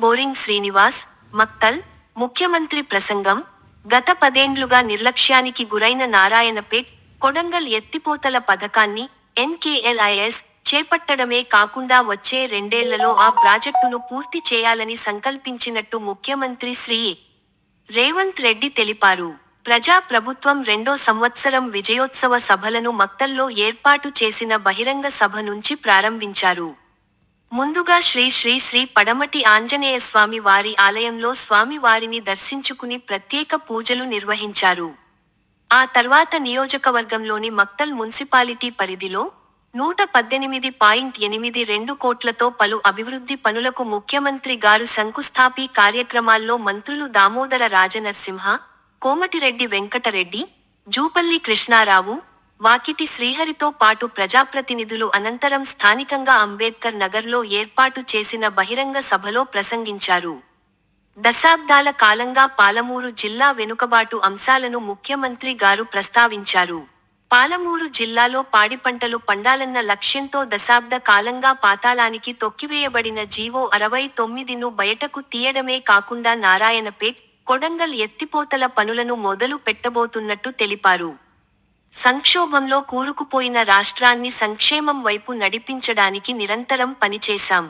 Boring Srinivas, Makthal, ముఖ్యమంత్రి ప్రసంగం, గత 10 ఏండ్లుగా నిర్లక్ష్యానికి గురైన నారాయణపేట్, కొడంగల్ ఎత్తిపోతల పథకాన్ని ఎన్కేఎల్ఐఎస్ చేపట్టడమే కాకుండా వచ్చే 2 ఏళ్లలో ఆ ప్రాజెక్టును పూర్తి చేయాలని సంకల్పించినట్టు ముఖ్యమంత్రి శ్రీ రేవంత్ రెడ్డి తెలిపారు. ప్రజా ప్రభుత్వం 2వ సంవత్సరం విజయోత్సవ సభలను మక్తల్లో ఏర్పాటు చేసిన బహిరంగ సభ నుంచి ప్రారంభించారు. ముందుగా శ్రీ శ్రీ శ్రీ పడమటి ఆంజనేయస్వామి వారి ఆలయంలో స్వామి వారిని దర్శించుకుని ప్రత్యేక పూజలు నిర్వహించారు. ఆ తర్వాత నియోజకవర్గంలోని మక్తల్ మున్సిపాలిటీ పరిధిలో 118.82 కోట్లతో పలు అభివృద్ధి పనులకు ముఖ్యమంత్రి గారు శంకుస్థాపి కార్యక్రమాల్లో మంత్రులు దామోదర రాజనరసింహ, కోమటిరెడ్డి వెంకటరెడ్డి, జూపల్లి కృష్ణారావు, వాకిటి శ్రీహరితో పాటు ప్రజాప్రతినిధులు అనంతరం స్థానికంగా అంబేద్కర్ నగర్లో ఏర్పాటు చేసిన బహిరంగ సభలో ప్రసంగించారు. దశాబ్దాల కాలంగా పాలమూరు జిల్లా వెనుకబాటు అంశాలను ముఖ్యమంత్రి గారు ప్రస్తావించారు. పాలమూరు జిల్లాలో పాడి పంటలు పండాలన్న లక్ష్యంతో దశాబ్ద కాలంగా పాతాళానికి తొక్కివేయబడిన జీవో 69ను బయటకు తీయడమే కాకుండా నారాయణపేట్, కొడంగల్ ఎత్తిపోతల పనులను మొదలు పెట్టబోతున్నట్టు తెలిపారు. సంక్షోభంలో కూరుకుపోయిన రాష్ట్రాన్ని సంక్షేమం వైపు నడిపించడానికి నిరంతరం పనిచేశాం.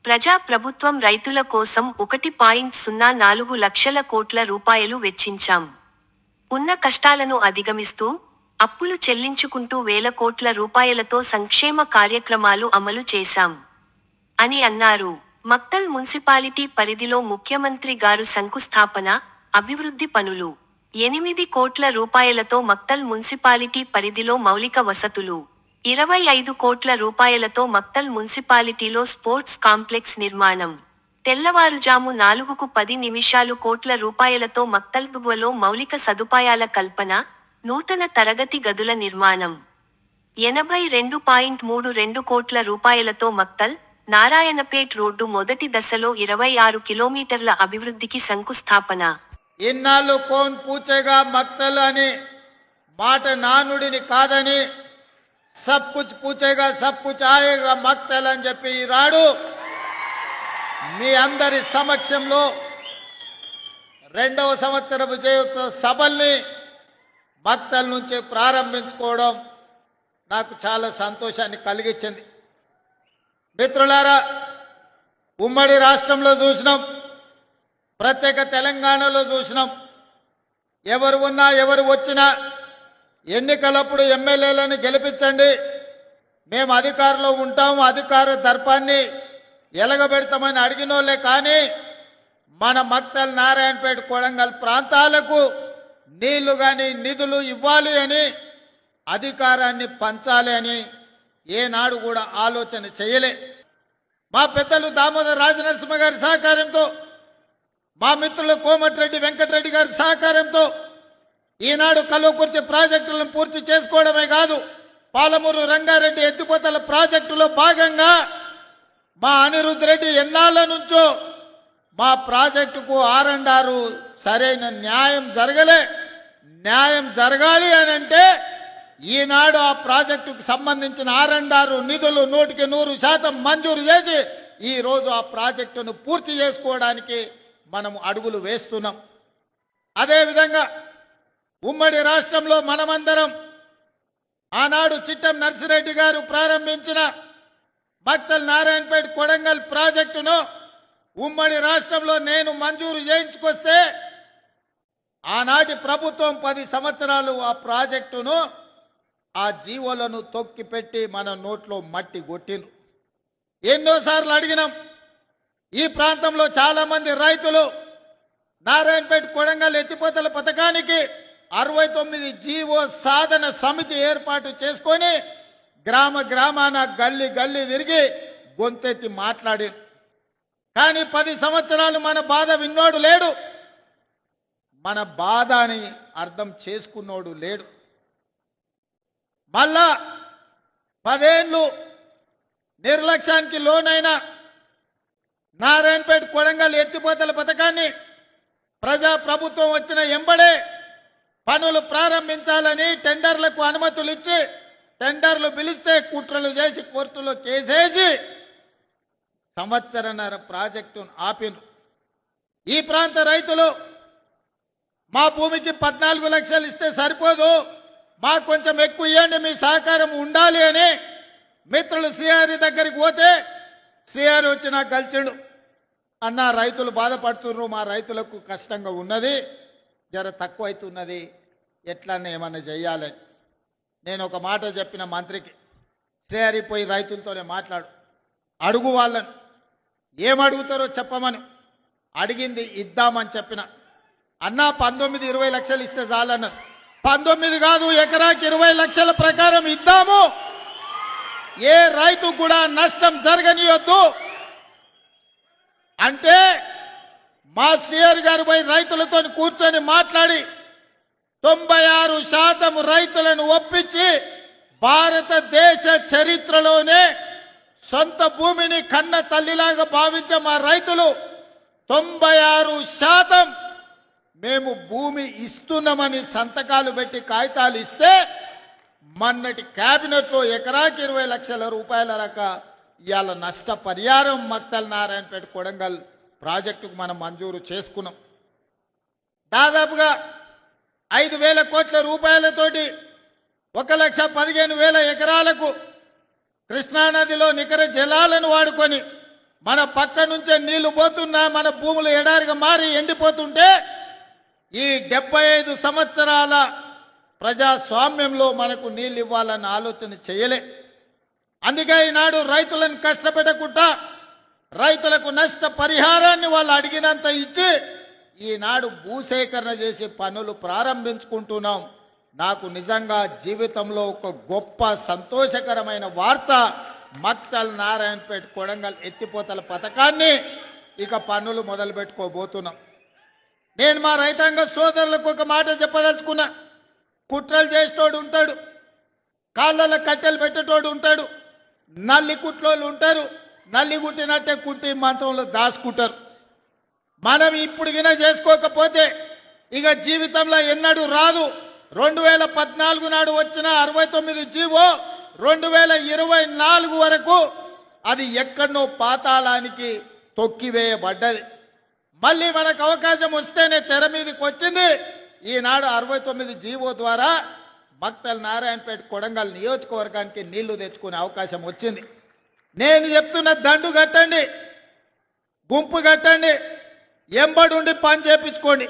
ప్రజా ప్రభుత్వం రైతుల కోసం 1.04 లక్షల కోట్ల రూపాయలు వెచ్చించాం. ఉన్న కష్టాలను అధిగమిస్తూ, అప్పులు చెల్లించుకుంటూ వేల కోట్ల రూపాయలతో సంక్షేమ కార్యక్రమాలు అమలు చేశాం అని అన్నారు. మక్తల్ మున్సిపాలిటీ పరిధిలో ముఖ్యమంత్రి గారు శంకుస్థాపన, అభివృద్ధి పనులు 8 కోట్ల రూపాయలతో మక్తల్ మున్సిపాలిటీ పరిధిలో మౌలిక వసతులు, 25 కోట్ల రూపాయలతో మక్తల్ మున్సిపాలిటీలో స్పోర్ట్స్ కాంప్లెక్స్ నిర్మాణం, తెల్లవారుజాము 4:10 కోట్ల రూపాయలతో మక్తల్గుబలో మౌలిక సదుపాయాల కల్పన, నూతన తరగతి గదుల నిర్మాణం, 82.32 కోట్ల రూపాయలతో మక్తల్, నారాయణపేట్ రోడ్డు మొదటి దశలో 26 కిలోమీటర్ల అభివృద్ధికి శంకుస్థాపన. ఇన్నాళ్ళు కోన్ పూచేగా మక్తల్ అని మాట నానుడిని కాదని సబ్ కుచ్ పూచేగా సబ్ కుచ్ ఆయేగా మక్తల్ అని చెప్పి ఈనాడు మీ అందరి సమక్షంలో 2వ సంవత్సర విజయోత్సవ సభల్ని మక్తల్ నుంచి ప్రారంభించుకోవడం నాకు చాలా సంతోషాన్ని కలిగించింది. మిత్రులారా, ఉమ్మడి రాష్ట్రంలో చూసినాం, ప్రత్యేక తెలంగాణలో చూసినాం. ఎవరు ఉన్నా ఎవరు వచ్చినా ఎన్నికలప్పుడు ఎమ్మెల్యేలను గెలిపించండి, మేము అధికారంలో ఉంటాం, అధికార దర్పాన్ని ఎలగబెడతామని అడిగినోళ్లే. కానీ మన మక్తల్, నారాయణపేట, కొడంగల్ ప్రాంతాలకు నీళ్లు కానీ నిధులు ఇవ్వాలి అని, అధికారాన్ని పంచాలి అని ఏనాడు కూడా ఆలోచన చేయలే. మా పెద్దలు దామోదర రాజనరసింహ గారి సహకారంతో, మా మిత్రులు కోమటిరెడ్డి వెంకటరెడ్డి గారి సహకారంతో ఈనాడు కల్వకుర్తి ప్రాజెక్టులను పూర్తి చేసుకోవడమే కాదు, పాలమూరు రంగారెడ్డి ఎత్తిపోతల ప్రాజెక్టులో భాగంగా మా అనిరుద్ధ్ రెడ్డి ఎన్నాళ్ళ నుంచో మా ప్రాజెక్టుకు R&R సరైన న్యాయం జరగలే. న్యాయం జరగాలి అని అంటే ఈనాడు ఆ ప్రాజెక్టుకు సంబంధించిన R&R నిధులు 100% మంజూరు చేసి ఈ రోజు ఆ ప్రాజెక్టును పూర్తి చేసుకోవడానికి మనం అడుగులు వేస్తున్నాం. అదేవిధంగా ఉమ్మడి రాష్ట్రంలో మనమందరం ఆనాడు చిట్టం నర్సిరెడ్డి గారు ప్రారంభించిన మక్తల్, నారాయణపేట, కొడంగల్ ప్రాజెక్టును ఉమ్మడి రాష్ట్రంలో నేను మంజూరు చేయించుకొస్తే ఆనాటి ప్రభుత్వం 10 సంవత్సరాలు ఆ ప్రాజెక్టును, ఆ జీవోలను తొక్కిపెట్టి మన నోట్లో మట్టి కొట్టిండ్రు. ఎన్నోసార్లు అడిగినాం. ఈ ప్రాంతంలో చాలా మంది రైతులు నారాయణపేట, కొడంగల్ ఎత్తిపోతల పథకానికి 69 జీవో సాధన సమితి ఏర్పాటు చేసుకొని గ్రామ గ్రామాన గల్లీ గల్లీ తిరిగి గొంతెత్తి మాట్లాడి, కానీ 10 సంవత్సరాలు మన బాధ విన్నోడు లేడు, మన బాధని అర్థం చేసుకున్నోడు లేడు. మళ్ళా 10 ఏళ్ళు నిర్లక్ష్యానికి లోనైన నారాయణపేట, కొడంగల్ ఎత్తిపోతల పథకాన్ని ప్రజా ప్రభుత్వం వచ్చిన ఎంబడే పనులు ప్రారంభించాలని టెండర్లకు అనుమతులు ఇచ్చి, టెండర్లు పిలిస్తే కుట్రలు చేసి కోర్టులో కేసేసి 1.5 సంవత్సరాల ప్రాజెక్టును ఆపిను. ఈ ప్రాంత రైతులు మా భూమికి 14 లక్షలు ఇస్తే సరిపోదు, మాకు కొంచెం ఎక్కువ ఇవ్వండి, మీ సహకారం ఉండాలి అని మిత్రులు శ్రీహరి దగ్గరికి పోతే శ్రీహరి వచ్చి నాకు కలిసిండు. అన్న రైతులు బాధపడుతున్నారు, మా రైతులకు కష్టంగా ఉన్నది, జర తక్కువ అవుతున్నది, ఎట్లన్నా ఏమన్నా చెయ్యాలని. నేను ఒక మాట చెప్పిన మంత్రికి, శ్రీహరి పోయి రైతులతోనే మాట్లాడు, అడుగు వాళ్ళను, ఏమడుగుతారో చెప్పమని. అడిగింది ఇద్దామని చెప్పిన. అన్నా 19-20 లక్షలు ఇస్తే చాలన్నారు. 19 కాదు, ఎకరాకి 20 లక్షల ప్రకారం ఇద్దాము, ఏ రైతు కూడా నష్టం జరగనియొద్దు అంటే మా శ్రీహరి గారు పోయి రైతులతో కూర్చొని మాట్లాడి 96% రైతులను ఒప్పించి భారతదేశ చరిత్రలోనే సొంత భూమిని కన్న తల్లిలాగా భావించే మా రైతులు 96% మేము భూమి ఇస్తున్నామని సంతకాలు పెట్టి కాగితాలు ఇస్తే మొన్నటి కేబినెట్లో ఎకరాకి 20 లక్షల రూపాయల ఇవాళ నష్టపరిహారం మక్తల్ నారాయణపేట కొడంగల్ ప్రాజెక్టుకు మనం మంజూరు చేసుకున్నాం. దాదాపుగా 5,000 కోట్ల రూపాయలతోటి 1,15,000 ఎకరాలకు కృష్ణానదిలో నికర జలాలను వాడుకొని మన పక్క నుంచే నీళ్లు పోతున్నా మన భూములు ఎడారిగా మారి ఎండిపోతుంటే ఈ 75 సంవత్సరాల ప్రజాస్వామ్యంలో మనకు నీళ్ళు ఇవ్వాలన్న ఆలోచన చేయలే. అందుకే ఈనాడు రైతులను కష్టపెట్టకుండా రైతులకు నష్ట పరిహారాన్ని వాళ్ళు అడిగినంత ఇచ్చి ఈనాడు భూసేకరణ చేసి పనులు ప్రారంభించుకుంటున్నాం. నాకు నిజంగా జీవితంలో ఒక గొప్ప సంతోషకరమైన వార్త, మక్తల్ నారాయణపేట కొడంగల్ ఎత్తిపోతల పథకాన్ని ఇక పనులు మొదలు పెట్టుకోబోతున్నాం. నేను మా రైతాంగ సోదరులకు ఒక మాట చెప్పదలుచుకున్నా. కుట్రలు చేసేటోడు ఉంటాడు, కాళ్ళలో కట్టెలు పెట్టేటోడు ఉంటాడు, నల్లి కుట్లోళ్ళు ఉంటారు, నల్లి కుట్టినట్టే కుట్టి మంచంలో దాచుకుంటారు. మనం ఇప్పుడు గిన చేసుకోకపోతే ఇక జీవితంలో ఎన్నడూ రాదు. 2014 నాడు వచ్చిన 69 జీవో 2024 వరకు అది ఎక్కడనో పాతాళానికి తొక్కివేయబడ్డది. మళ్ళీ మనకు అవకాశం వస్తేనే తెర మీదకి వచ్చింది. ఈనాడు 69 జీవో ద్వారా మక్తల్ నారాయణపేట కొడంగల్ నియోజకవర్గానికి నీళ్లు తెచ్చుకునే అవకాశం వచ్చింది. నేను చెప్తున్న దండు కట్టండి, గుంపు కట్టండి, ఎంబడుండి పని చేపించుకోండి.